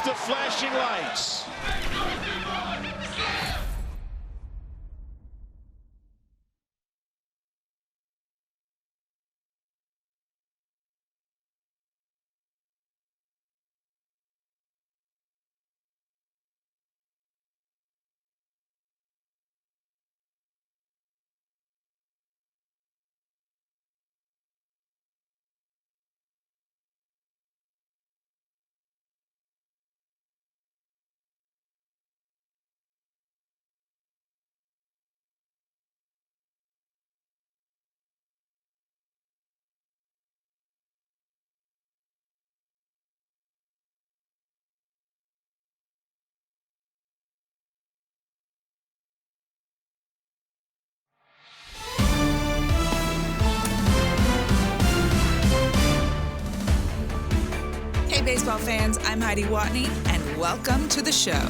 Watch the flashing lights. Hey baseball fans, I'm Heidi Watney, and welcome to the show.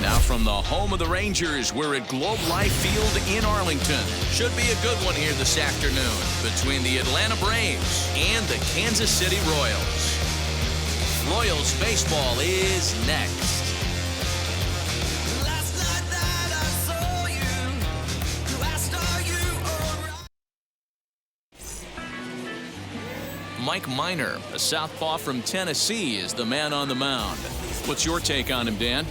Now from the home of the Rangers, we're at Globe Life Field in Arlington. Should be a good one here this afternoon between the Atlanta Braves and the Kansas City Royals. Royals baseball is next. Mike Minor, a southpaw from Tennessee, is the man on the mound. What's your take on him, Dan?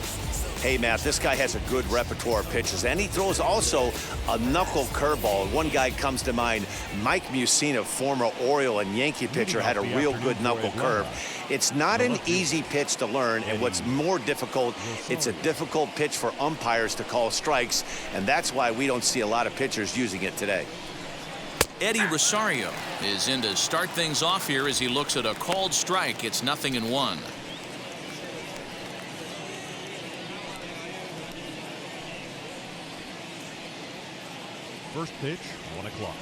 Hey, Matt, this guy has a good repertoire of pitches, and he throws also a knuckle curveball. One guy comes to mind, Mike Mussina, former Oriole and Yankee pitcher, had a real good knuckle curve. It's not an easy pitch to learn, and what's more difficult, it's a difficult pitch for umpires to call strikes, and that's why we don't see a lot of pitchers using it today. Eddie Rosario is in to start things off here as he looks at a called strike. It's 0-1. First pitch, 1 o'clock.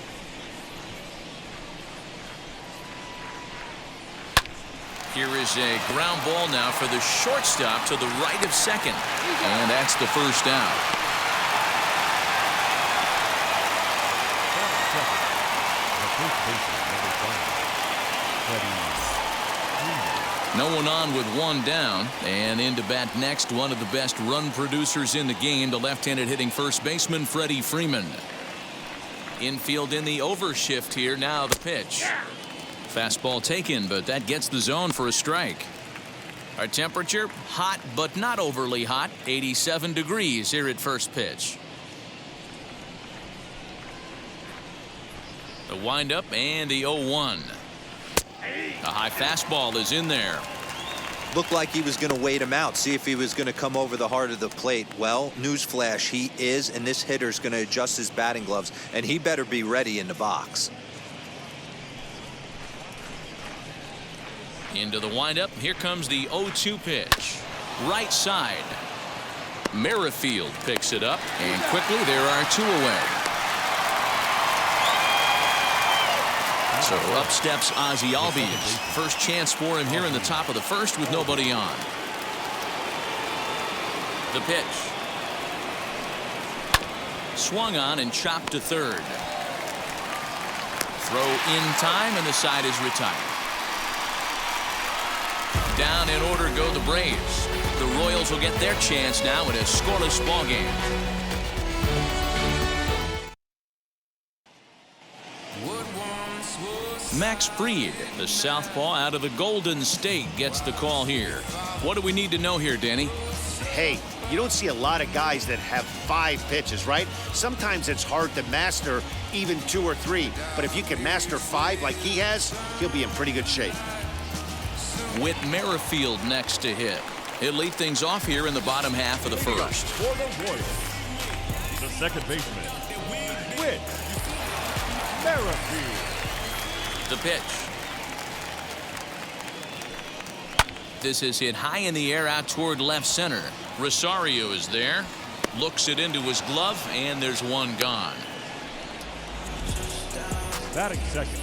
Here is a ground ball now for the shortstop to the right of second. And that's the first out. No one on with one down, and in to bat next, one of the best run producers in the game, the left-handed hitting first baseman Freddie Freeman. Infield in the overshift here. Now the pitch. Fastball taken, but that gets the zone for a strike. Our temperature, hot but not overly hot, 87 degrees here at first pitch. The windup and the 0-1. A high fastball is in there. Looked like he was going to wait him out, see if he was going to come over the heart of the plate. Well, newsflash, he is, and this hitter's going to adjust his batting gloves, and he better be ready in the box. Into the windup. Here comes the 0-2 pitch. Right side. Merrifield picks it up, and quickly there are two away. So up steps Ozzie Albies. First chance for him here in the top of the first with nobody on. The pitch. Swung on and chopped to third. Throw in time, and the side is retired. Down in order go the Braves. The Royals will get their chance now in a scoreless ball game. Max Fried, the southpaw out of the Golden State, gets the call here. What do we need to know here, Danny? Hey, you don't see a lot of guys that have 5 pitches, right? Sometimes it's hard to master even 2 or 3. But if you can master 5 like he has, he'll be in pretty good shape. With Merrifield next to hit. He'll lead things off here in the bottom half of the first. For the Royals, the second baseman, Whit Merrifield. The pitch. This is hit high in the air out toward left center. Rosario is there. Looks it into his glove, and there's one gone. Batting second,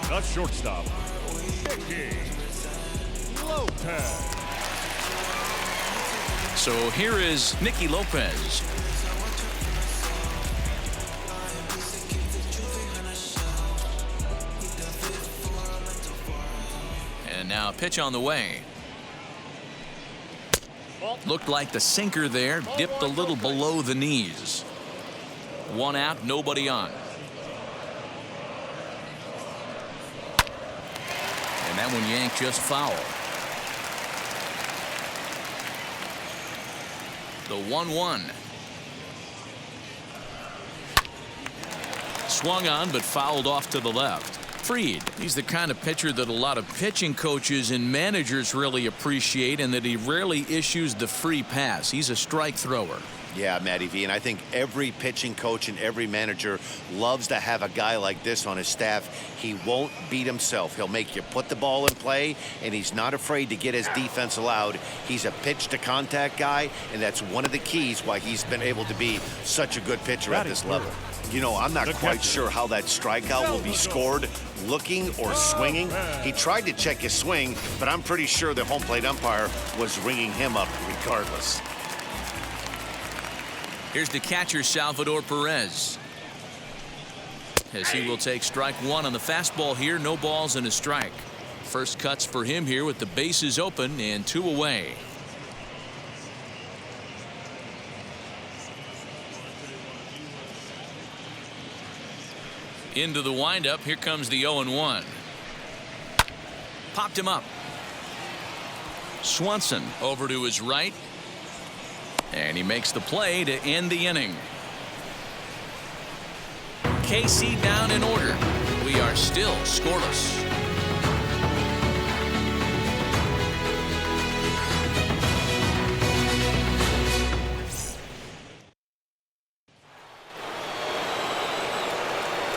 the shortstop, Nicky Lopez. So here is Nicky Lopez. And now a pitch on the way. Looked like the sinker there dipped a little below the knees. One out, nobody on. And that one yanked just foul. The 1-1. Swung on but fouled off to the left. Fried, he's the kind of pitcher that a lot of pitching coaches and managers really appreciate, and that he rarely issues the free pass. He's a strike thrower. Yeah, Matty V, and I think every pitching coach and every manager loves to have a guy like this on his staff. He won't beat himself. He'll make you put the ball in play, and he's not afraid to get his defense allowed. He's a pitch-to-contact guy, and that's one of the keys why he's been able to be such a good pitcher at this level. You know, I'm not quite sure how that strikeout will be scored, looking or swinging. He tried to check his swing, but I'm pretty sure the home plate umpire was ringing him up regardless. Here's the catcher, Salvador Perez. As he will take strike 1 on the fastball here. No balls and a strike. First cuts for him here with the bases open and 2 away. Into the windup. Here comes the 0-1. Popped him up. Swanson over to his right. And he makes the play to end the inning. KC down in order. We are still scoreless.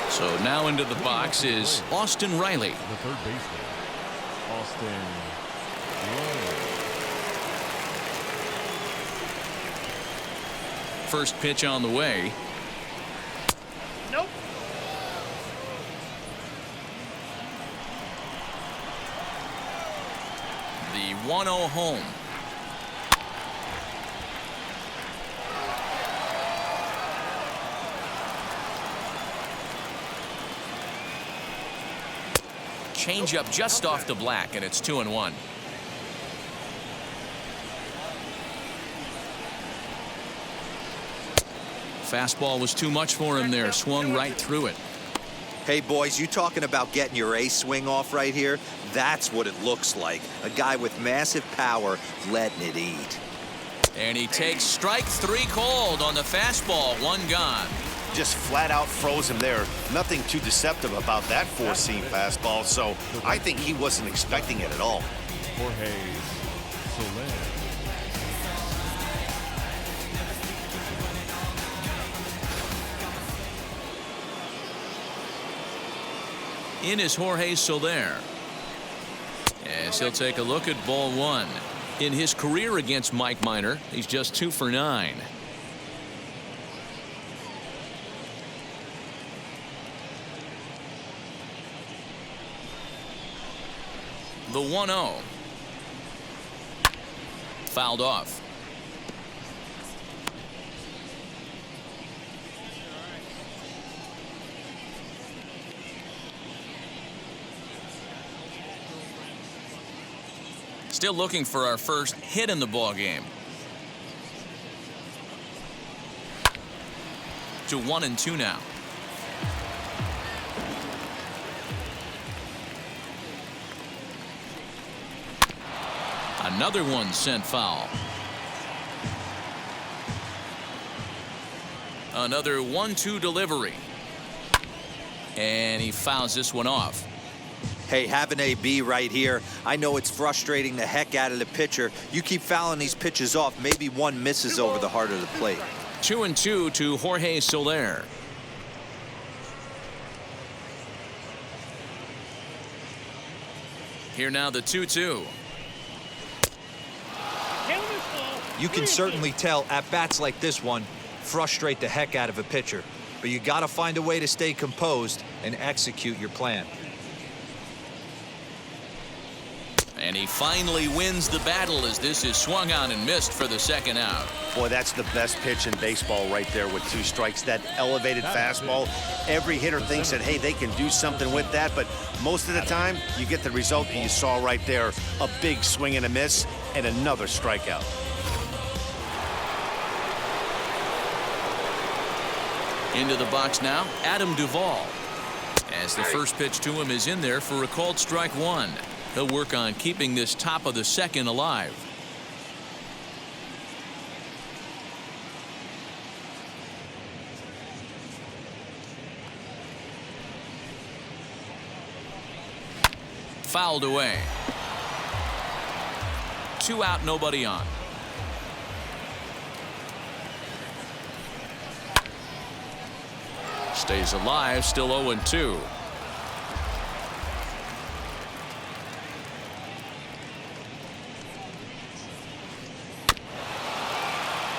So now into the box is Austin Riley. The third baseman, Austin Riley. First pitch on the way. Nope. The 1-0 home. Changeup just off the black, and it's 2-1. Fastball was too much for him there. Swung right through it. Hey, boys, you talking about getting your ace swing off right here? That's what it looks like. A guy with massive power letting it eat. And he takes strike 3 called on the fastball. 1 gone. Just flat out froze him there. Nothing too deceptive about that 4-seam fastball, so I think he wasn't expecting it at all. Jorge Soler. In is Jorge Soler. As he'll take a look at ball 1. In his career against Mike Minor, he's just 2 for 9. The 1-0. Fouled off. Still looking for our first hit in the ball game. To 1-2 now. Another one sent foul. Another 1-2 delivery. And he fouls this one off. Hey, have an AB right here. I know it's frustrating the heck out of the pitcher. You keep fouling these pitches off, maybe one misses over the heart of the plate. 2-2 to Jorge Soler. Here now the 2-2. You can certainly tell at bats like this one frustrate the heck out of a pitcher, but you got to find a way to stay composed and execute your plan. And he finally wins the battle as this is swung on and missed for the second out. Boy, that's the best pitch in baseball right there with 2 strikes. That elevated fastball. Every hitter thinks that, hey, they can do something with that, but most of the time you get the result and you saw right there a big swing and a miss and another strikeout. Into the box now, Adam Duvall. As the first pitch to him is in there for a called strike 1. He'll work on keeping this top of the second alive. Fouled away. 2 out, nobody on. Stays alive, still 0-2.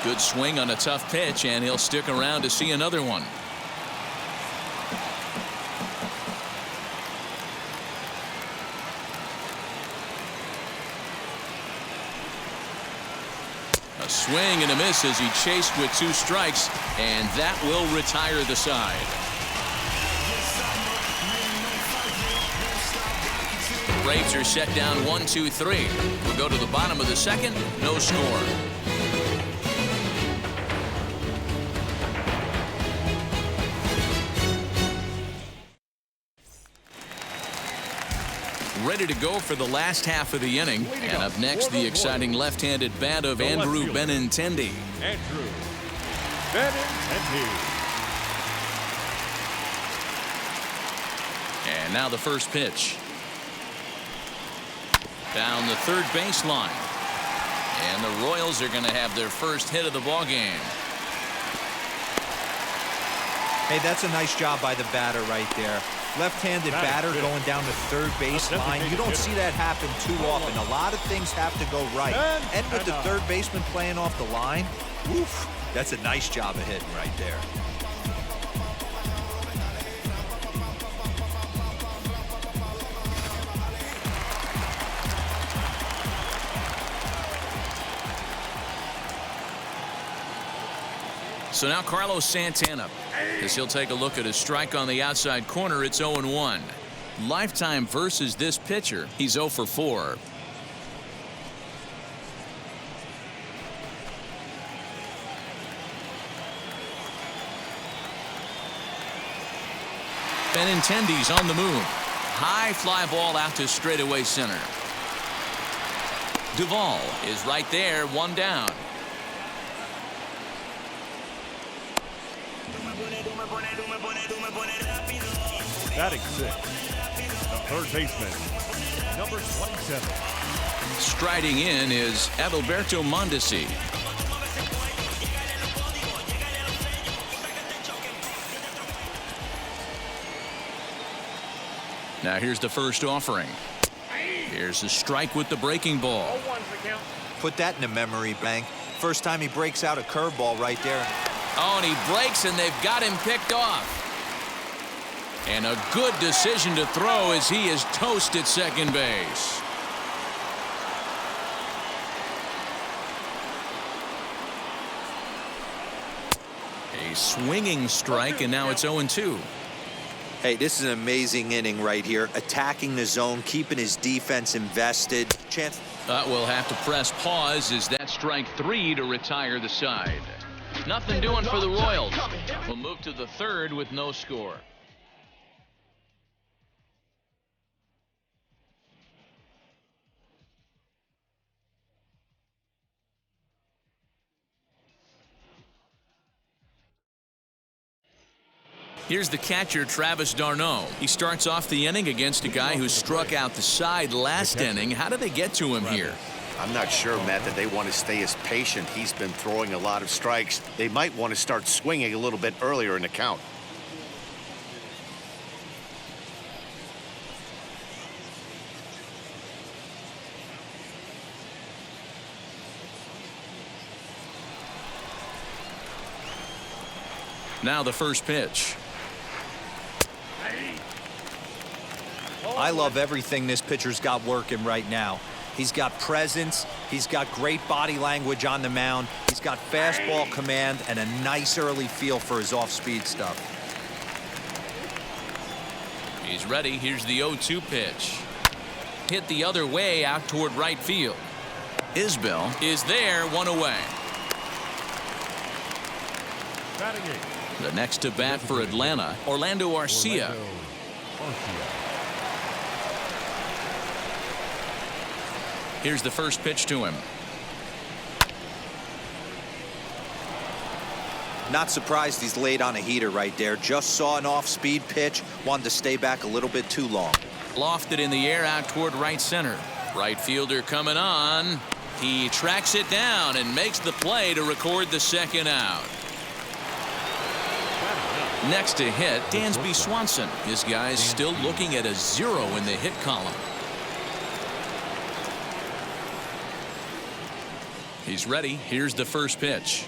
Good swing on a tough pitch, and he'll stick around to see another one. A swing and a miss as he chased with 2 strikes, and that will retire the side. The Braves are set down 1-2-3. We'll go to the bottom of the second. No score. Ready to go for the last half of the inning. And up next, the exciting left-handed bat of Andrew Benintendi. Andrew Benintendi. And now the first pitch. Down the third baseline. And the Royals are going to have their first hit of the ball game. Hey, that's a nice job by the batter right there. Left-handed batter going down the third baseline. You don't see that happen too often. A lot of things have to go right. And with the third baseman playing off the line, oof, that's a nice job of hitting right there. So now Carlos Santana, as he'll take a look at a strike on the outside corner. It's 0-1. Lifetime versus this pitcher, he's 0 for 4. Benintendi's on the move. High fly ball out to straightaway center. Duvall is right there, 1 down. Batting 6, the third baseman, number 27. Striding in is Adalberto Mondesi. Now here's the first offering. Here's a strike with the breaking ball. Put that in the memory bank. First time he breaks out a curveball right there. Oh, and he breaks, and they've got him picked off. And a good decision to throw as he is toast at second base. A swinging strike, and now it's 0-2. Hey, this is an amazing inning right here. Attacking the zone, keeping his defense invested. Chance. We'll have to press pause as that strike 3 to retire the side. Nothing doing for the Royals. We'll move to the third with no score. Here's the catcher, Travis d'Arnaud. He starts off the inning against a guy who struck out the side last inning. How did they get to him here? I'm not sure, Matt, that they want to stay as patient. He's been throwing a lot of strikes. They might want to start swinging a little bit earlier in the count. Now the first pitch. I love everything this pitcher's got working right now. He's got presence. He's got great body language on the mound. He's got fastball command and a nice early feel for his off-speed stuff. He's ready. Here's the 0-2 pitch. Hit the other way out toward right field. Isbell is there, 1 away. The next to bat for Atlanta, Orlando Arcia. Here's the first pitch to him. Not surprised he's laid on a heater right there. Just saw an off-speed pitch. Wanted to stay back a little bit too long. Lofted in the air out toward right center. Right fielder coming on. He tracks it down and makes the play to record the second out. Next to hit, Dansby Swanson. His guys still looking at a 0 in the hit column. He's ready. Here's the first pitch.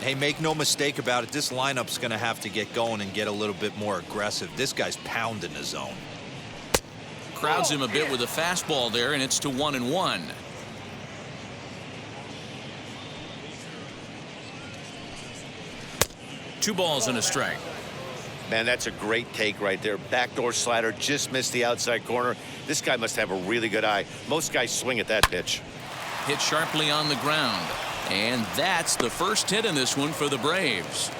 Hey, make no mistake about it. This lineup's going to have to get going and get a little bit more aggressive. This guy's pounding the zone. Crowds him a bit with a fastball there, and it's to 1-1. Two balls and a strike. Man, that's a great take right there. Backdoor slider, just missed the outside corner. This guy must have a really good eye. Most guys swing at that pitch. Hit sharply on the ground. And that's the first hit in this one for the Braves.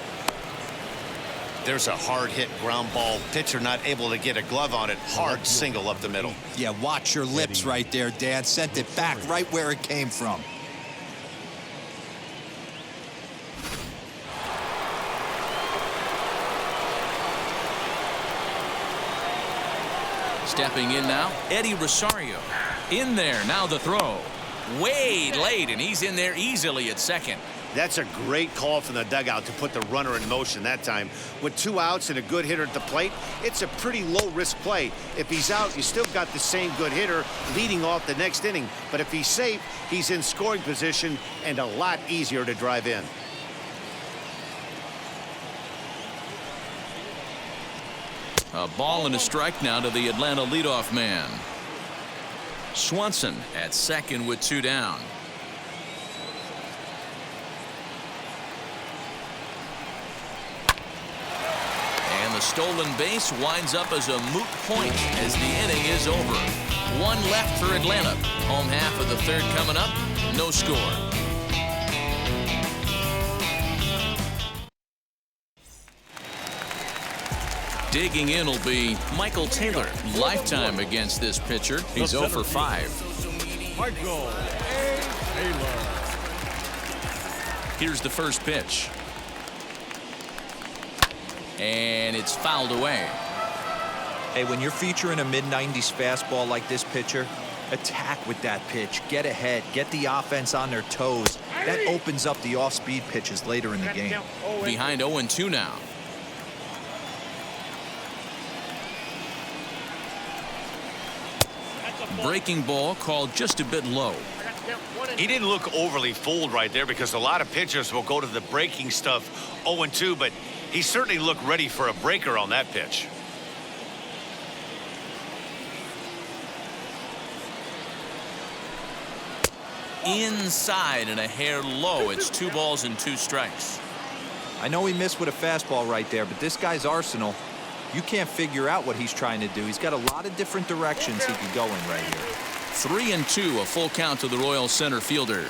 There's a hard hit ground ball. Pitcher not able to get a glove on it. Hard single up the middle. Yeah, watch your lips right there, Dan. Sent it back right where it came from. Stepping in now, Eddie Rosario. In there, now the throw. Way late, and he's in there easily at second. That's a great call from the dugout to put the runner in motion that time. With 2 outs and a good hitter at the plate, it's a pretty low-risk play. If he's out, you still got the same good hitter leading off the next inning. But if he's safe, he's in scoring position and a lot easier to drive in. A ball and a strike now to the Atlanta leadoff man. Swanson at second with 2 down. And the stolen base winds up as a moot point as the inning is over. 1 left for Atlanta. Home half of the third coming up. No score. Digging in will be Michael Taylor. Lifetime against this pitcher. He's 0 for 5. Michael Taylor. Here's the first pitch. And it's fouled away. Hey, when you're featuring a mid-90s fastball like this pitcher, attack with that pitch. Get ahead. Get the offense on their toes. That opens up the off-speed pitches later in the game. Behind 0-2 now. Breaking ball called just a bit low. He didn't look overly fooled right there because a lot of pitchers will go to the breaking stuff 0-2, but he certainly looked ready for a breaker on that pitch. Inside and a hair low. It's 2 balls and 2 strikes. I know he missed with a fastball right there, but this guy's arsenal, you can't figure out what he's trying to do. He's got a lot of different directions he could go in right here. 3-2, a full count to the Royals center fielder.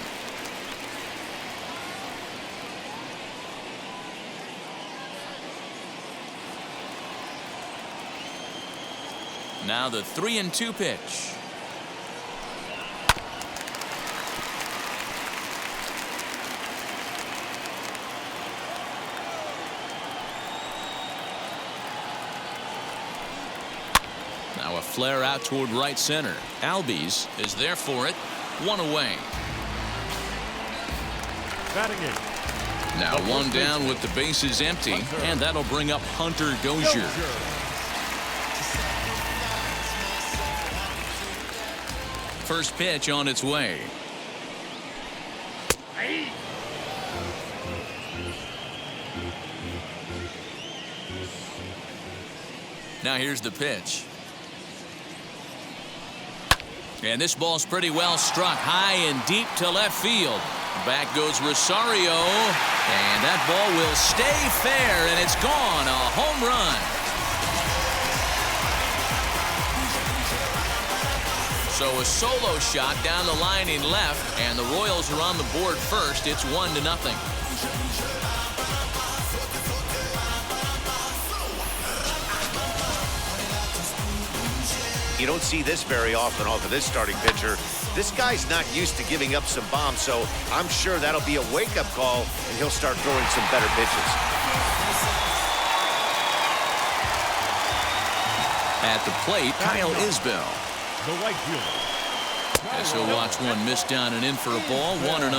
Now the 3-2 pitch. Now a flare out toward right center. Albies is there for it. One away. Batting it. Now one down with the bases empty, and that'll bring up Hunter Dozier. First pitch on its way. Now here's the pitch. And this ball's pretty well struck high and deep to left field. Back goes Rosario, and that ball will stay fair, and it's gone. A home run. So a solo shot down the line in left, and the Royals are on the board first. It's 1-0. You don't see this very often off of this starting pitcher. This guy's not used to giving up some bombs, so I'm sure that'll be a wake-up call, and he'll start throwing some better pitches. At the plate, Kyle Isbell. The right fielder. As he'll watch one miss down and in for a ball. 1-0.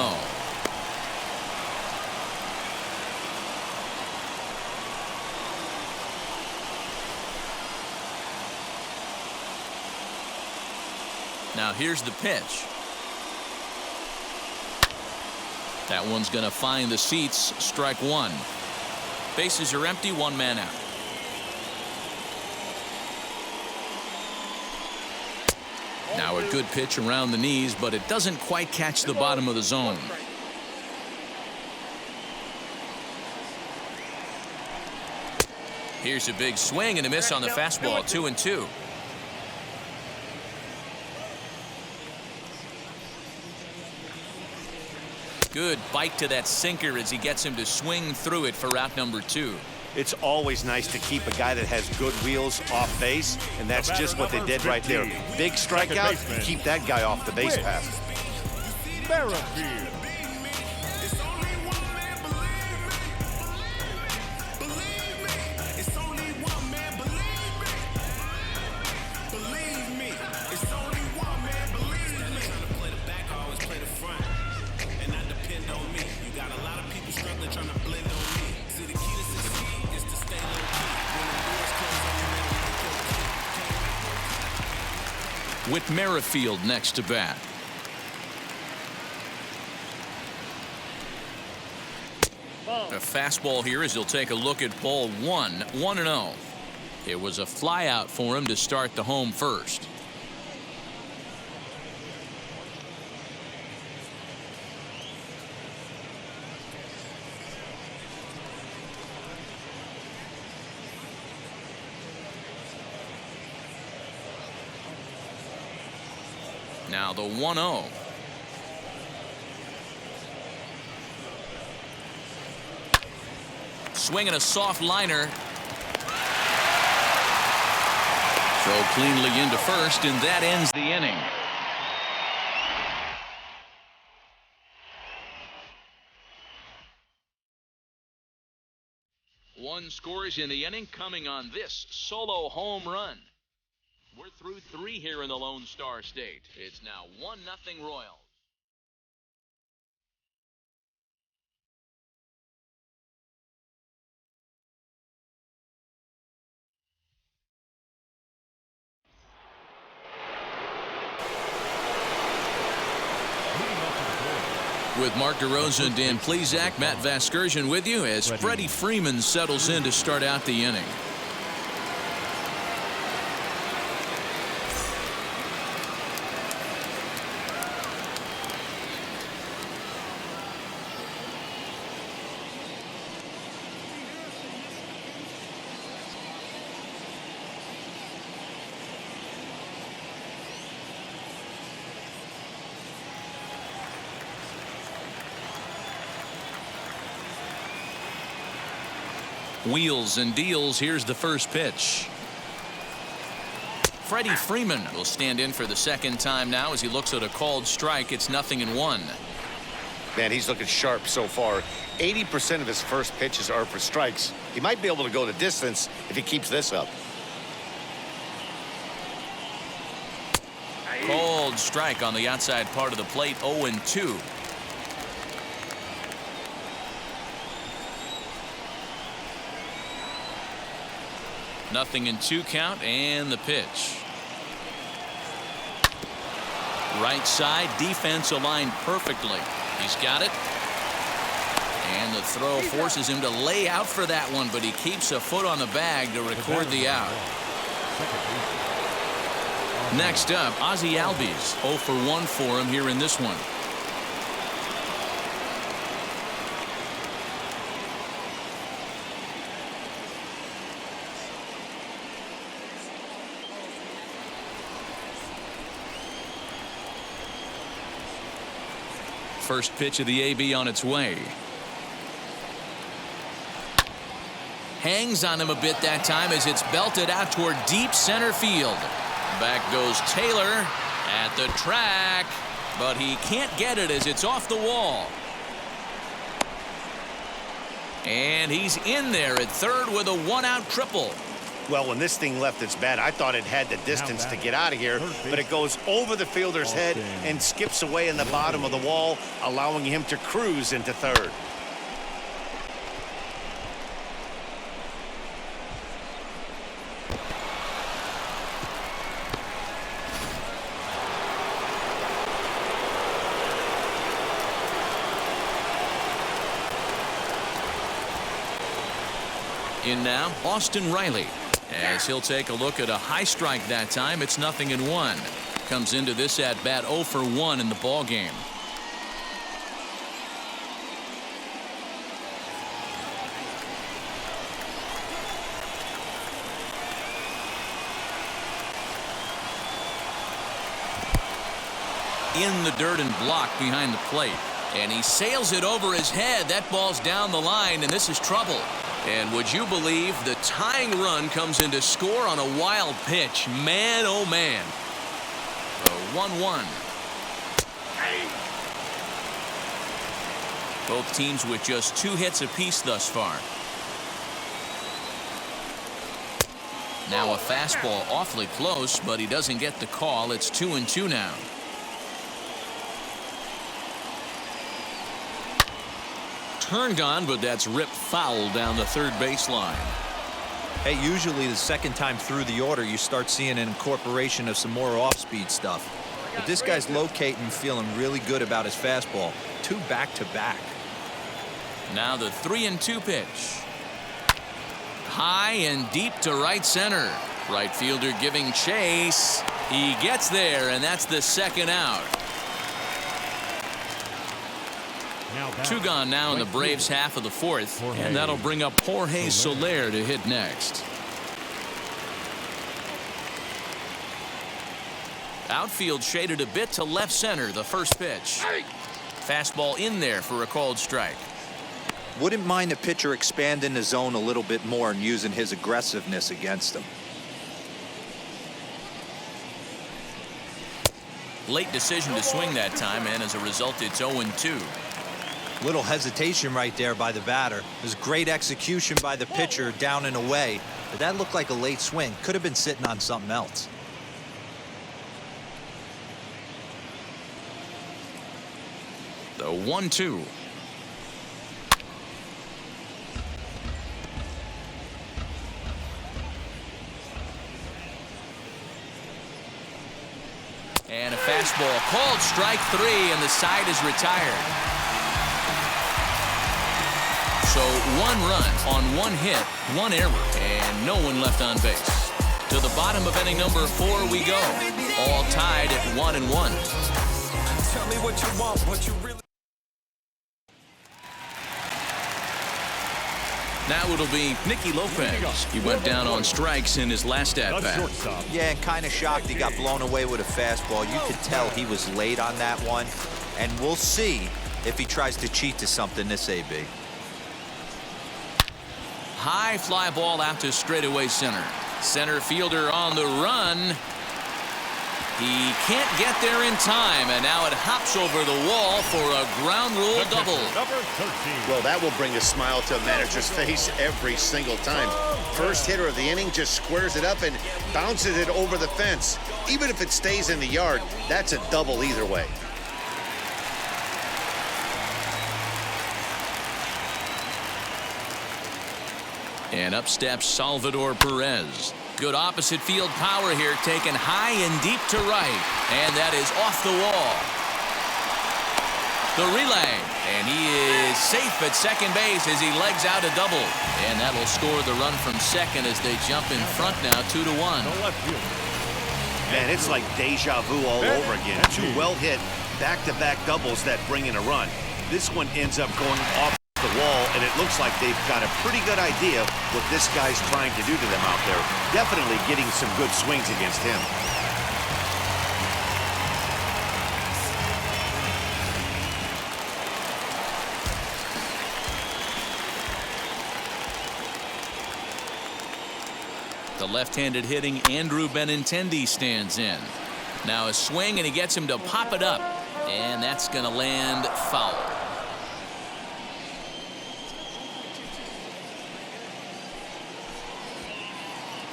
Now here's the pitch. That one's going to find the seats. Strike one. Bases are empty. One man out. Now a good pitch around the knees, but it doesn't quite catch the bottom of the zone. Here's a big swing and a miss on the fastball. 2-2. Good bite to that sinker as he gets him to swing through it for out number 2. It's always nice to keep a guy that has good wheels off base, and that's just what they did right there. Big strikeout, keep that guy off the base path. Merrifield. With Merrifield next to bat. A fastball here as he'll take a look at ball 1. 1-0. It was a fly out for him to start the home first. Now the 1-0. Swinging a soft liner. Throw cleanly into first, and that ends the inning. One scores in the inning coming on this solo home run. We're through 3 here in the Lone Star State. It's now 1-0 Royals. With Mark DeRosa and Dan Plesac, Matt Vasgersian with you as Freddie Freeman settles in to start out the inning. Wheels and deals. Here's the first pitch. Freddie Freeman will stand in for the second time now as he looks at a called strike. It's 0-1. Man, he's looking sharp so far. 80% of his first pitches are for strikes. He might be able to go the distance if he keeps this up. Called strike on the outside part of the plate. 0-2. Nothing in 2 count, and the pitch. Right side, defense aligned perfectly. He's got it. And the throw forces him to lay out for that one, but he keeps a foot on the bag to record the out. Next up, Ozzie Albies. 0 for 1 for him here in this one. First pitch of the AB on its way. Hangs on him a bit that time as it's belted out toward deep center field. Back goes Taylor at the track, but he can't get it as it's off the wall. And he's in there at third with a 1-out triple. Well, when this thing left its bat, I thought it had the distance to get out of here, but it goes over the fielder's head and skips away in the bottom of the wall, allowing him to cruise into third. In now, Austin Riley, as he'll take a look at a high strike that time. It's 0-1. Comes into this at bat 0 for 1 in the ball game. In the dirt and blocked behind the plate, and he sails it over his head. That ball's down the line, and this is trouble. And would you believe the tying run comes in to score on a wild pitch? Man, oh man. The 1-1. Both teams with just 2 hits apiece thus far. Now a fastball awfully close, but he doesn't get the call. It's 2-2 now. Turned on, but that's ripped foul down the third baseline. Hey, usually the second time through the order, you start seeing an incorporation of some more off-speed stuff. But this guy's locating, feeling really good about his fastball. 2 back-to-back. Now the 3-2 pitch. High and deep to right center. Right fielder giving chase. He gets there, and that's the second out. 2 gone now in the Braves half of the 4th, and that'll bring up Jorge Soler to hit next. Outfield shaded a bit to left center. The first pitch. Fastball in there for a called strike. Wouldn't mind the pitcher expanding the zone a little bit more and using his aggressiveness against him. Late decision to swing that time, and as a result, it's 0-2. Little hesitation right there by the batter. It was great execution by the pitcher down and away, but that looked like a late swing. Could have been sitting on something else. The 1-2. And a fastball called strike 3, and the side is retired. So 1 run on 1 hit, 1 error, and no one left on base. To the bottom of inning number 4 we go. All tied at 1-1. Tell me what you want, what you really. Now it'll be Nicky Lopez. He went down on strikes in his last at-bat. Yeah, and kind of shocked he got blown away with a fastball. You could tell he was late on that one, and we'll see if he tries to cheat to something this AB. High fly ball out to straightaway center. Center fielder on the run. He can't get there in time, and now it hops over the wall for a ground rule double. Number 13. Well, that will bring a smile to a manager's face every single time. First hitter of the inning just squares it up and bounces it over the fence. Even if it stays in the yard, that's a double either way. And up steps Salvador Perez. Good opposite field power here, taken high and deep to right. And that is off the wall. The relay. And he is safe at second base as he legs out a double. And that'll score the run from second as they jump in front now 2-1. Man, it's like deja vu all over again. Two well-hit back-to-back doubles that bring in a run. This one ends up going off the wall, and it looks like they've got a pretty good idea what this guy's trying to do to them out there. Definitely getting some good swings against him. The left-handed hitting Andrew Benintendi stands in. Now a swing, and he gets him to pop it up, and that's going to land foul.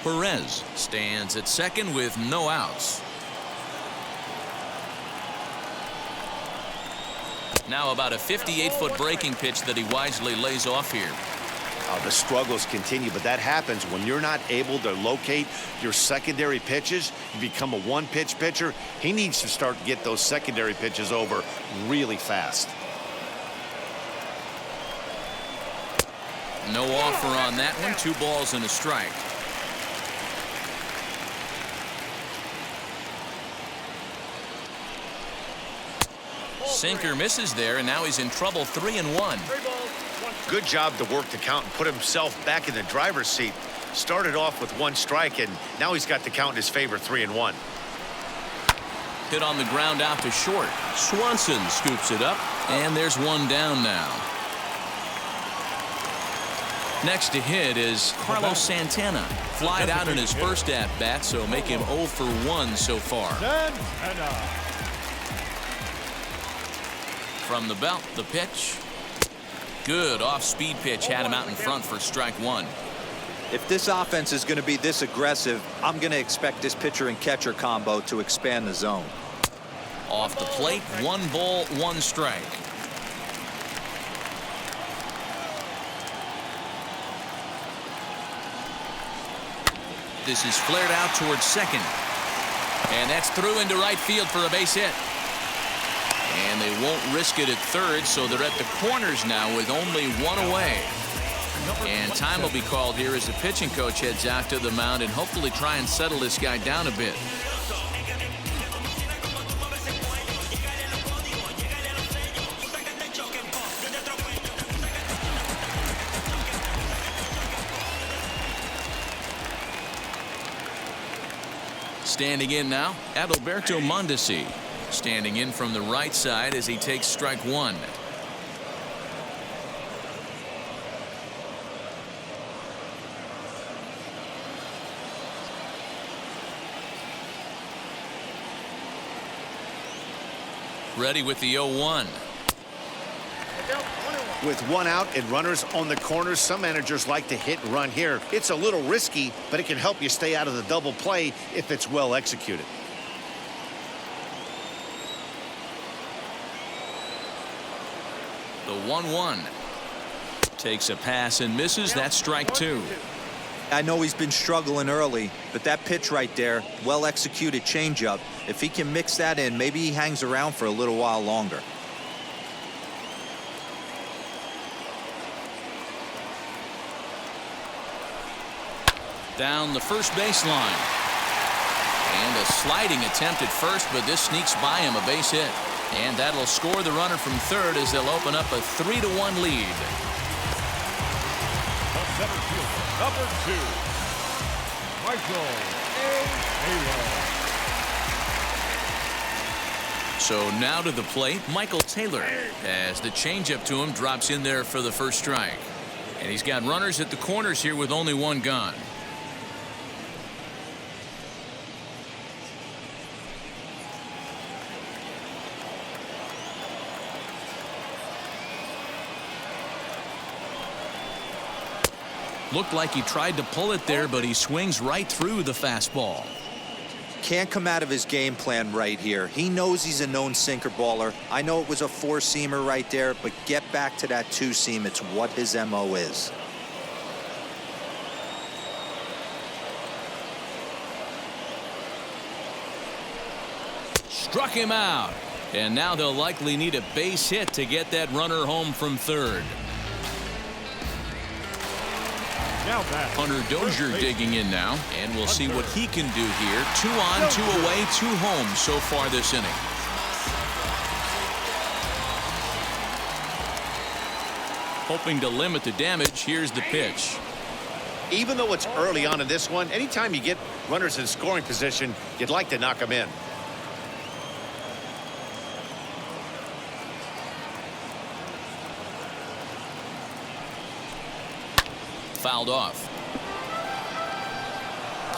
Perez stands at second with no outs. Now about a 58-foot breaking pitch that he wisely lays off here. The struggles continue, but that happens when you're not able to locate your secondary pitches. You become a one-pitch pitcher. He needs to start to get those secondary pitches over really fast. No offer on that one. 2 balls and a strike. Sinker misses there, and now he's in trouble. 3-1. Good job to work the count and put himself back in the driver's seat. Started off with 1 strike, and now he's got the count in his favor. 3-1. Hit on the ground out to short. Swanson scoops it up, and there's 1 down now. Next to hit is Carlos Santana. Flied out in his first at-bat, so make him 0 for 1 so far. From the belt, the pitch. Good off-speed pitch, had him out in front for strike 1. If this offense is going to be this aggressive, I'm going to expect this pitcher and catcher combo to expand the zone. Off the plate, 1 ball, 1 strike. This is flared out towards second. And that's through into right field for a base hit. And they won't risk it at third, so they're at the corners now with only 1 away. And time will be called here as the pitching coach heads out to the mound and hopefully try and settle this guy down a bit. Standing in now, Adalberto Mondesi. Standing in from the right side as he takes strike 1. Ready with the 0-1. With 1 out and runners on the corners, some managers like to hit and run here. It's a little risky, but it can help you stay out of the double play if it's well executed. The 1-1 takes a pass and misses. That's strike 2. I know he's been struggling early, but that pitch right there, well executed changeup. If he can mix that in, maybe he hangs around for a little while longer. Down the first baseline. And a sliding attempt at first, but this sneaks by him, a base hit. And that'll score the runner from third as they'll open up a 3-1 lead. The center fielder, number 2, Michael Taylor. So now to the plate, Michael Taylor, as the changeup to him drops in there for the first strike. And he's got runners at the corners here with only one gone. Looked like he tried to pull it there, but he swings right through the fastball. Can't come out of his game plan right here. He knows he's a known sinker baller. I know it was a four-seamer right there, but get back to that two-seam. It's what his MO is. Struck him out. And now they'll likely need a base hit to get that runner home from third. Now back. Hunter Dozier digging in now, and we'll see what he can do here. 2 on, 2 away, 2 home so far this inning. Hoping to limit the damage, here's the pitch. Even though it's early on in this one, anytime you get runners in scoring position, you'd like to knock them in. Fouled off.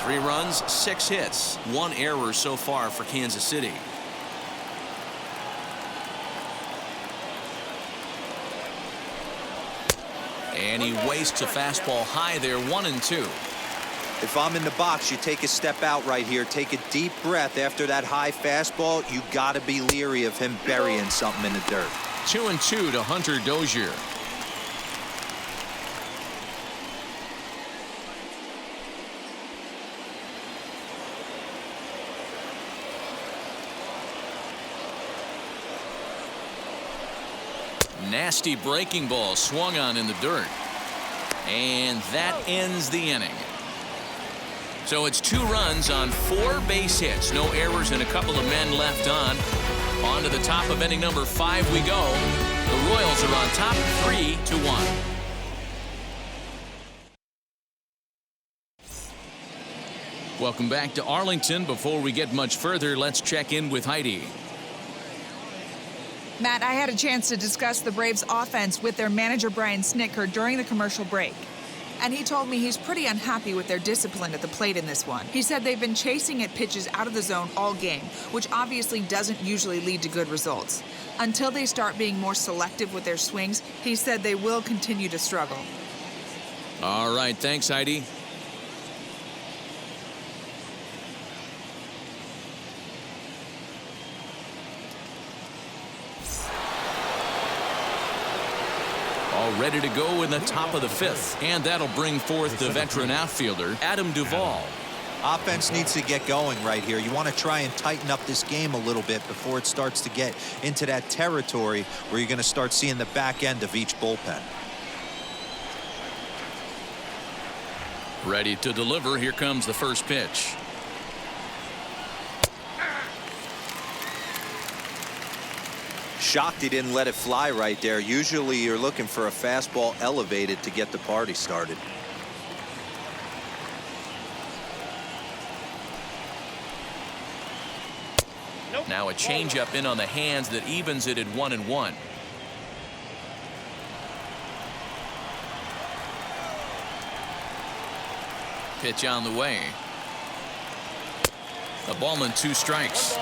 3 runs, 6 hits, 1 error so far for Kansas City. And he wastes a fastball high there, 1-2. If I'm in the box, you take a step out right here. Take a deep breath after that high fastball. You got to be leery of him burying something in the dirt. 2-2 to Hunter Dozier. Nasty breaking ball swung on in the dirt. And that ends the inning. So it's 2 runs on 4 base hits. No errors and a couple of men left on. On to the top of inning number 5 we go. The Royals are on top 3-1. Welcome back to Arlington. Before we get much further, let's check in with Heidi. Matt, I had a chance to discuss the Braves' offense with their manager, Brian Snitker, during the commercial break. And he told me he's pretty unhappy with their discipline at the plate in this one. He said they've been chasing at pitches out of the zone all game, which obviously doesn't usually lead to good results. Until they start being more selective with their swings, he said they will continue to struggle. All right, thanks, Heidi. All ready to go in the top of the 5th. And that'll bring forth the veteran outfielder, Adam Duvall. Offense needs to get going right here. You want to try and tighten up this game a little bit before it starts to get into that territory where you're going to start seeing the back end of each bullpen. Ready to deliver. Here comes the first pitch. Shocked he didn't let it fly right there. Usually you're looking for a fastball elevated to get the party started. Now a changeup in on the hands that evens it at 1-1. Pitch on the way. A ball and 2 strikes.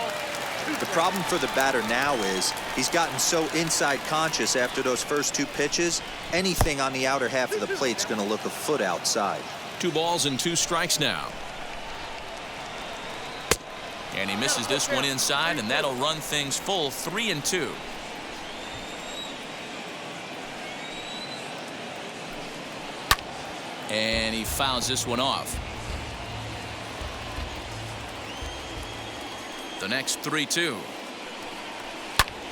The problem for the batter now is he's gotten so inside conscious after those first 2 pitches. Anything on the outer half of the plate's going to look a foot outside. 2 balls and 2 strikes now. And he misses this one inside, and that'll run things full 3-2. And he fouls this one off. The next 3-2.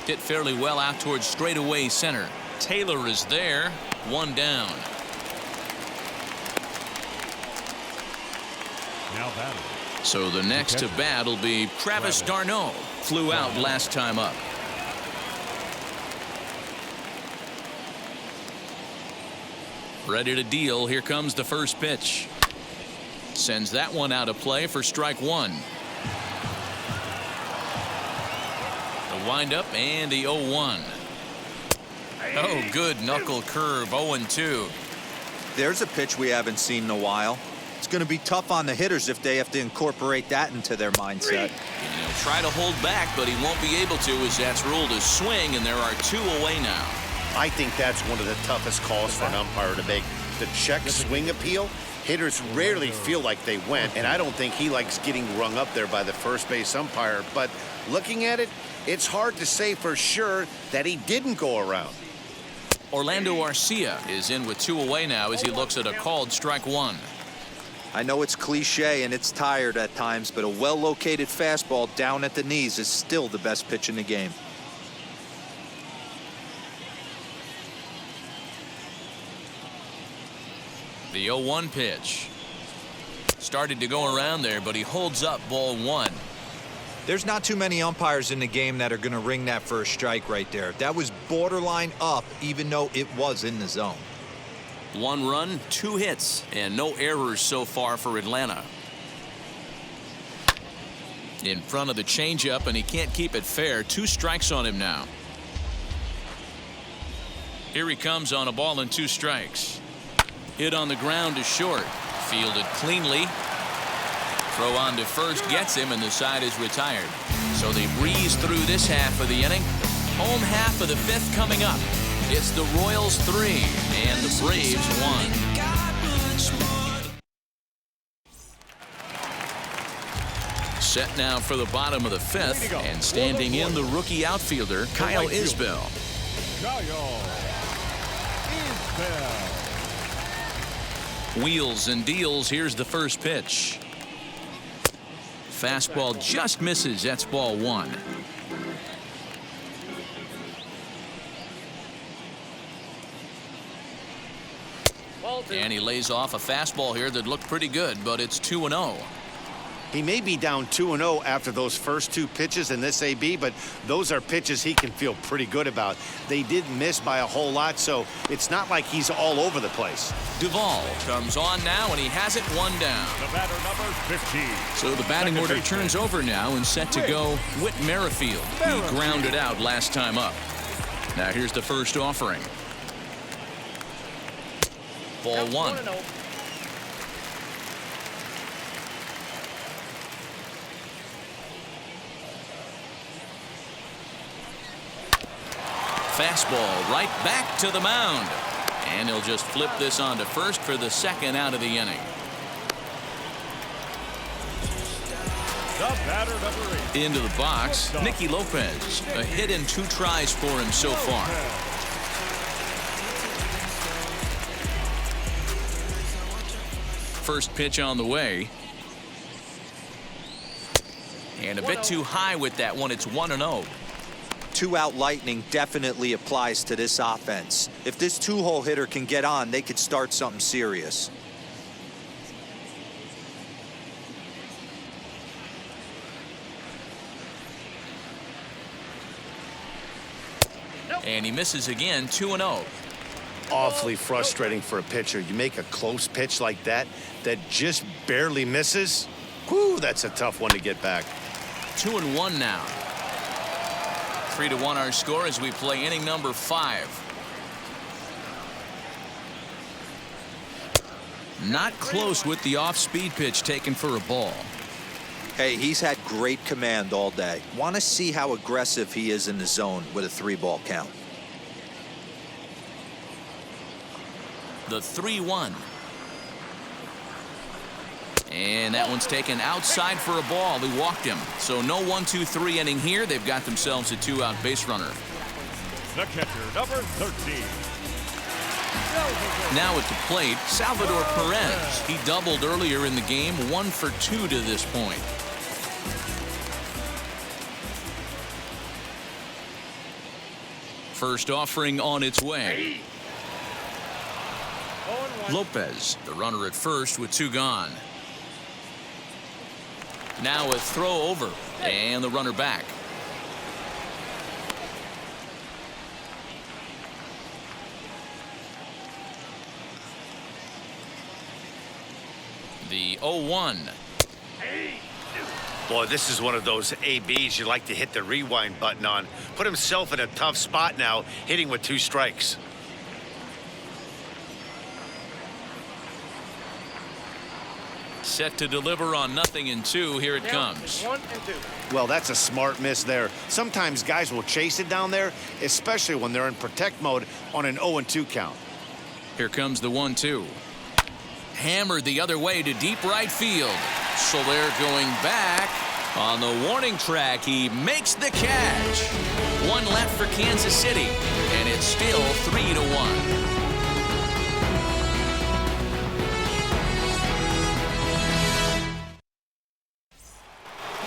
Hit fairly well out towards straightaway center. Taylor is there. 1 down. Now batting. So the next to bat will be Travis d'Arnaud. Flew out last time up. Ready to deal. Here comes the first pitch. Sends that one out of play for strike 1. The windup and the 0-1. Oh, good knuckle curve. 0-2. There's a pitch we haven't seen in a while. It's going to be tough on the hitters if they have to incorporate that into their mindset. And he'll try to hold back, but he won't be able to as that's ruled a swing, and there are 2 away now. I think that's one of the toughest calls for an umpire to make. The check swing appeal, hitters rarely feel like they went, and I don't think he likes getting rung up there by the first base umpire. But looking at it, it's hard to say for sure that he didn't go around. Orlando Arcia is in with 2 away now as he looks at a called strike 1. I know it's cliche and it's tired at times, but a well-located fastball down at the knees is still the best pitch in the game. The 0-1 pitch. Started to go around there, but he holds up ball 1. There's not too many umpires in the game that are going to ring that first strike right there. That was borderline up, even though it was in the zone. 1 run, 2 hits, and no errors so far for Atlanta. In front of the changeup, and he can't keep it fair. 2 strikes on him now. Here he comes on a ball and 2 strikes. Hit on the ground to short. Fielded cleanly. Throw on to first gets him, and the side is retired. So they breeze through this half of the inning. Home half of the 5th coming up. It's the Royals 3 and the Braves 1. Set now for the bottom of the 5th, and standing in the rookie outfielder Kyle Isbell. Wheels and deals. Here's the first pitch. Fastball just misses. That's ball 1. And he lays off a fastball here that looked pretty good, but it's 2-0. He may be down 2-0 after those first 2 pitches in this AB, but those are pitches he can feel pretty good about. They did miss by a whole lot, so it's not like he's all over the place. Duvall comes on now, and he has it 1 down. The batter number 15. So the batting order turns over now and set to go Whit Merrifield. He grounded out last time up. Now here's the first offering. Ball 1. Fastball right back to the mound. And he'll just flip this on to first for the 2nd out of the inning. The batter number 8. Into the box, Nicky Lopez. A hit in 2 tries for him so far. First pitch on the way. And a bit too high with that one. It's 1-0. 2-out lightning definitely applies to this offense. If this 2-hole hitter can get on, they could start something serious. And he misses again. 2-0. Awfully frustrating for a pitcher. You make a close pitch like that just barely misses. Whew, that's a tough one to get back. 2-1 now. 3-1 our score as we play inning number 5. Not close with the off-speed pitch taken for a ball. Hey, he's had great command all day. Want to see how aggressive he is in the zone with a 3-ball count. The 3-1. And that one's taken outside for a ball. He walked him. So no 1-2-3 inning here. They've got themselves a 2-out base runner. The catcher, number 13. Now at the plate, Salvador Perez. He doubled earlier in the game, 1 for 2 to this point. First offering on its way. Lopez, the runner at first with 2 gone. Now a throw over, and the runner back. The 0-1. Boy, this is one of those ABs you like to hit the rewind button on. Put himself in a tough spot now, hitting with 2 strikes. Set to deliver on 0-2. Here it comes. 1 and 2. Well, that's a smart miss there. Sometimes guys will chase it down there, especially when they're in protect mode on an 0-2 count. Here comes the 1-2. Hammered the other way to deep right field. Soler going back. On the warning track, he makes the catch. One left for Kansas City, and it's still 3-1.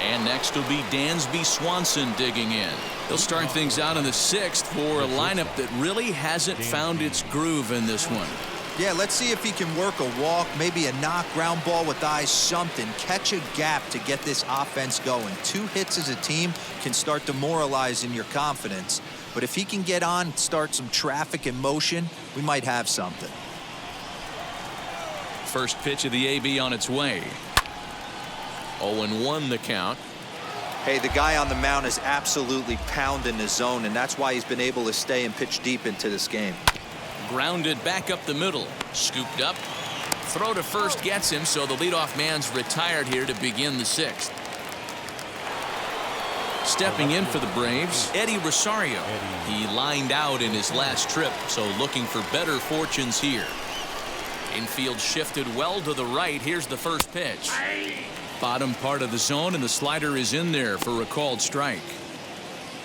And next will be Dansby Swanson digging in. He'll start things out in the 6th for a lineup that really hasn't found its groove in this one. Yeah, let's see if he can work a walk, maybe a knock, ground ball with eyes, something. Catch a gap to get this offense going. 2 hits as a team can start demoralizing your confidence. But if he can get on, start some traffic in motion, we might have something. First pitch of the AB on its way. 0-1 the count. Hey, the guy on the mound is absolutely pounding the zone, and that's why he's been able to stay and pitch deep into this game. Grounded back up the middle. Scooped up. Throw to first gets him, so the leadoff man's retired here to begin the 6th. Stepping in for the Braves, Eddie Rosario. He lined out in his last trip, so looking for better fortunes here. Infield shifted well to the right. Here's the first pitch. Bottom part of the zone, and the slider is in there for a called strike.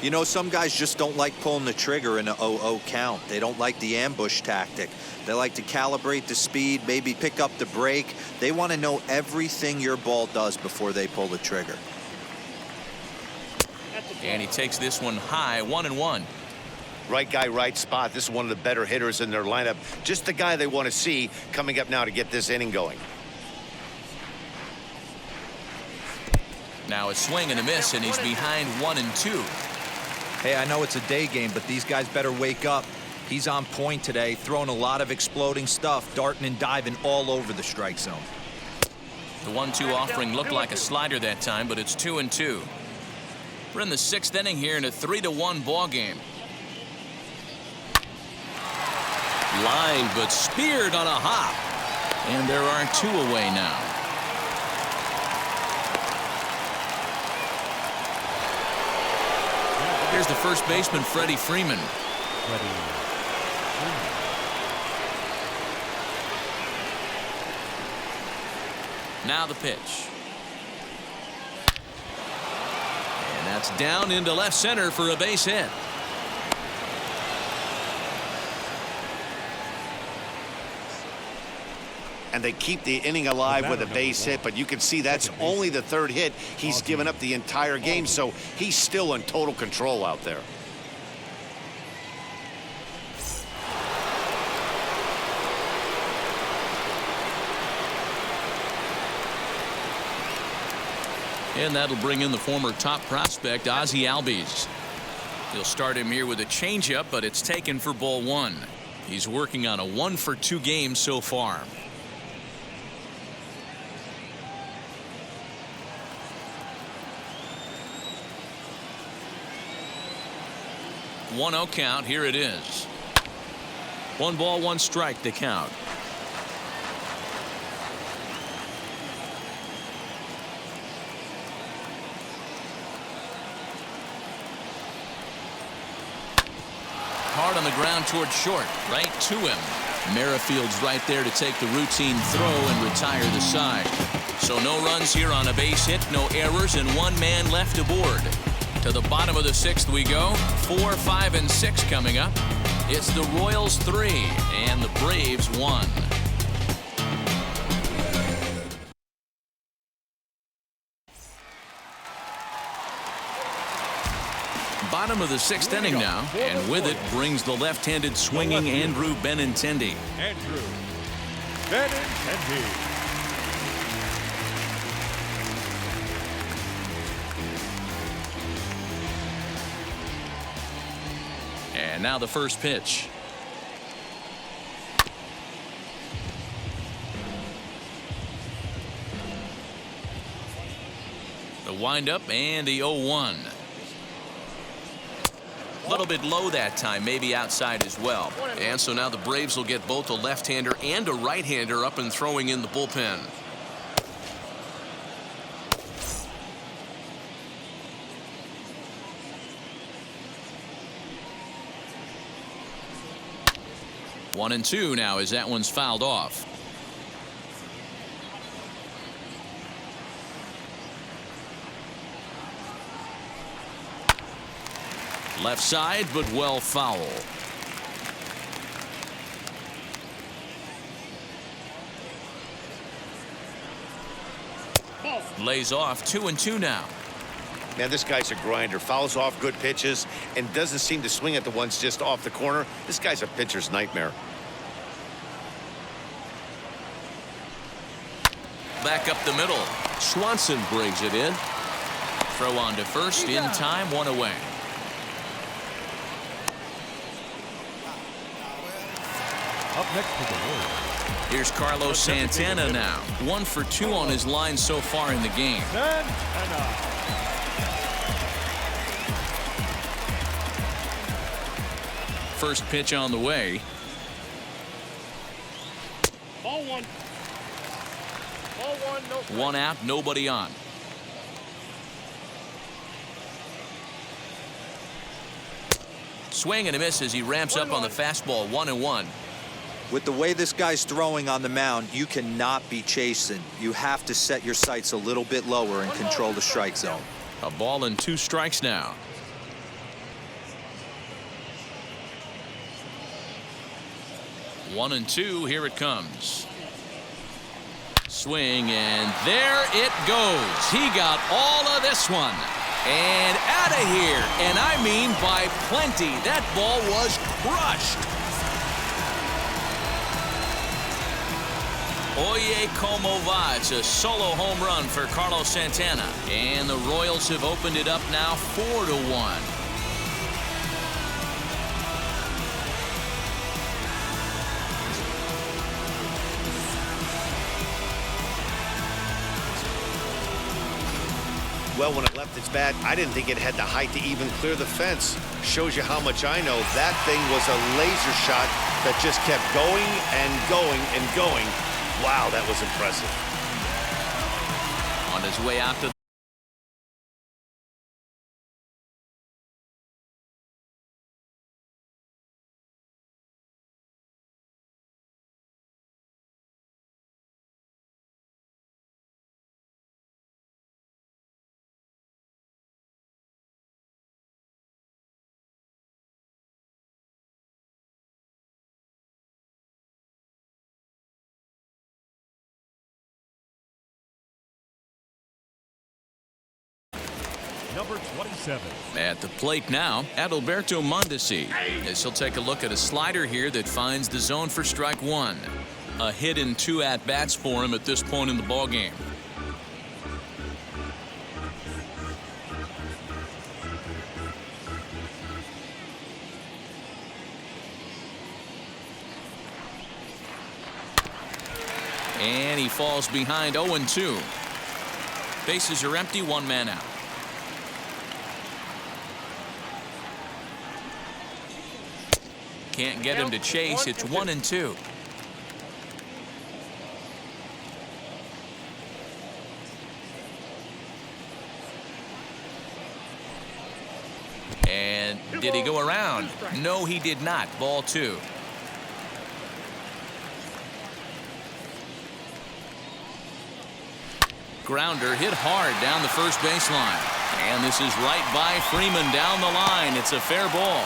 You know, some guys just don't like pulling the trigger in a 0-0 count. They don't like the ambush tactic. They like to calibrate the speed, maybe pick up the break. They want to know everything your ball does before they pull the trigger. And he takes this one high, 1-1. Right guy, right spot. This is one of the better hitters in their lineup. Just the guy they want to see coming up now to get this inning going. Now a swing and a miss, and he's behind 1-2. Hey, I know it's a day game, but these guys better wake up. He's on point today, throwing a lot of exploding stuff, darting and diving all over the strike zone. The 1-2 offering looked like a slider that time, but it's 2-2. We're in the 6th inning here in a 3-1 ball game. Line, but speared on a hop. And there are 2 away now. Here's the first baseman, Freddie Freeman. Now the pitch. And that's down into left center for a base hit. And they keep the inning alive with a base hit, but you can see that's only the 3rd hit he's given up the entire game, so he's still in total control out there. And that'll bring in the former top prospect, Ozzie Albies. He'll start him here with a changeup, but it's taken for ball 1. He's working on a 1-for-2 game so far. 1-0 count. Here it is. 1 ball, 1 strike to count. Hard on the ground toward short, right to him. Merrifield's right there to take the routine throw and retire the side. So no runs here on a base hit, no errors, and 1 man left aboard. To the bottom of the 6th we go. 4, 5, and 6 coming up. It's the Royals 3 and the Braves 1. Bottom of the 6th inning now, and with it brings the left-handed swinging Andrew Benintendi. Andrew Benintendi. And now the first pitch. The windup and the 0-1. A little bit low that time, maybe outside as well. And so now the Braves will get both a left-hander and a right-hander up and throwing in the bullpen. 1-2 now as that one's fouled off. Left side, but well foul. Lays off 2-2 now. Man, this guy's a grinder. Fouls off good pitches and doesn't seem to swing at the ones just off the corner. This guy's a pitcher's nightmare. Back up the middle. Swanson brings it in. Throw on to first in time, one away. Up next to the Royals. Here's Carlos Santana now. 1 for 2 on his line so far in the game. First pitch on the way. Ball one. Ball one, no strike. One out, nobody on. Swing and a miss as he ramps up on the fastball. 1-1. With the way this guy's throwing on the mound, you cannot be chasing. You have to set your sights a little bit lower and control the strike zone. A ball and 2 strikes now. One and two, here it comes. Swing, and there it goes. He got all of this one. And out of here. And I mean by plenty. That ball was crushed. Oye, como va. It's a solo home run for Carlos Santana. And the Royals have opened it up now 4-1. Well, when it left its bat, I didn't think it had the height to even clear the fence. Shows you how much I know. That thing was a laser shot that just kept going and going and going. Wow, that was impressive. On his way out to Number 27. at the plate now, Adalberto Mondesi, as he'll take a look at a slider here that finds the zone for strike one. A hit in 2 at-bats for him at this point in the ballgame. And he falls behind 0-2. Bases are empty, 1 man out. Can't get him to chase. It's 1-2. And did he go around? No, he did not. Ball 2. Grounder hit hard down the first baseline. And this is right by Freeman down the line. It's a fair ball.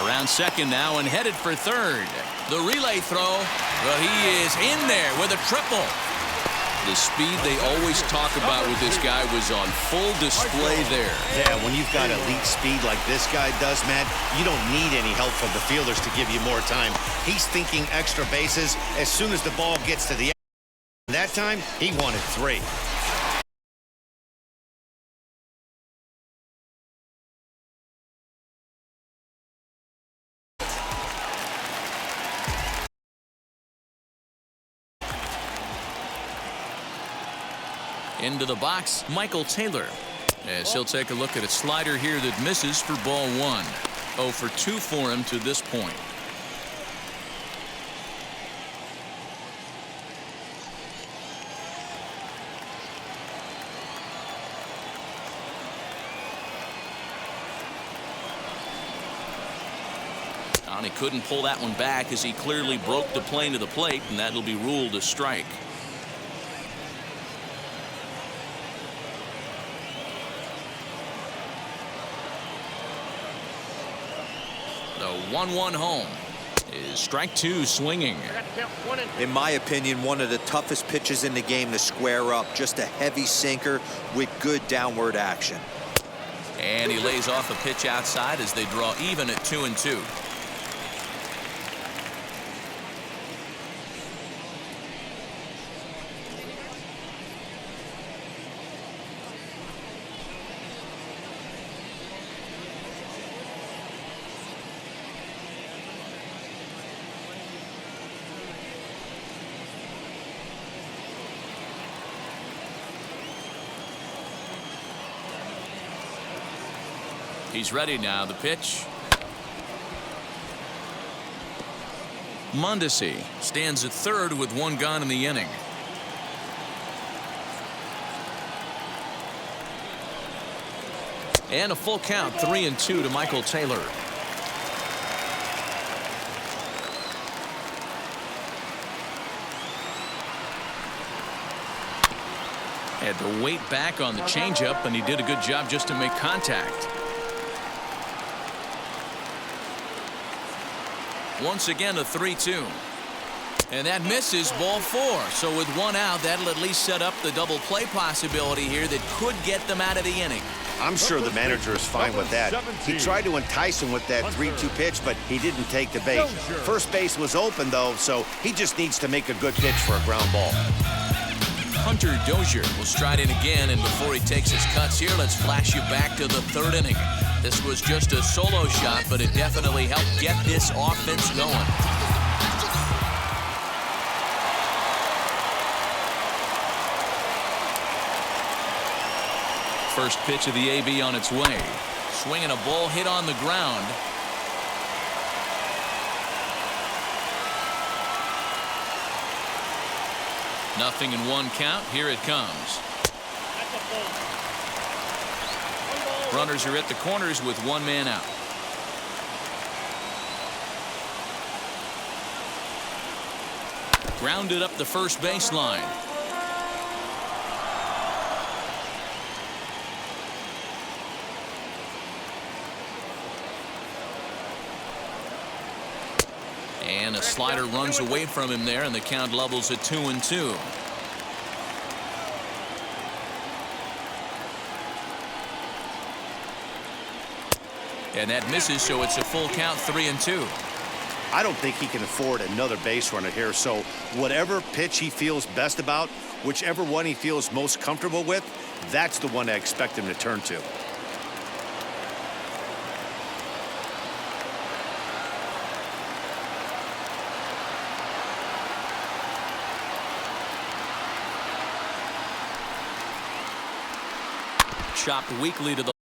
Around second now and headed for third. The relay throw. Well, he is in there with a triple. The speed they always talk about with this guy was on full display there. Yeah, when you've got elite speed like this guy does, Matt, you don't need any help from the fielders to give you more time. He's thinking extra bases as soon as the ball gets to the end. That time, he wanted 3. Into the box, Michael Taylor, as he'll take a look at a slider here that misses for ball 1. 0 for 2 for him to this point. A And he couldn't pull that one back as he clearly broke the plane to the plate, and that'll be ruled a strike. The 1-1 home is strike two swinging. In my opinion, one of the toughest pitches in the game to square up. Just a heavy sinker with good downward action. And he lays off a pitch outside as they draw even at 2-2. He's ready now. The pitch. Mondesi stands at third with one gone in the inning. And a full count, 3-2 to Michael Taylor. Had to wait back on the changeup, and he did a good job just to make contact. Once again, a 3-2. And that misses, ball four. So with one out, that'll at least set up the double play possibility here that could get them out of the inning. I'm sure the manager is fine with that. He tried to entice him with that 3-2 pitch, but he didn't take the bait. First base was open, though, so he just needs to make a good pitch for a ground ball. Hunter Dozier will stride in again, and before he takes his cuts here, let's flash you back to the third inning. This was just a solo shot, but it definitely helped get this offense going. First pitch of the AB on its way. Swinging a ball hit on the ground. Nothing in one count. Here it comes. Runners are at the corners with one man out. Grounded up the first baseline. And a slider runs away from him there, and the count levels at 2-2. And that misses, so it's a full count, 3-2. I don't think he can afford another base runner here, so whatever pitch he feels best about, whichever one he feels most comfortable with, that's the one I expect him to turn to. Chopped weakly to the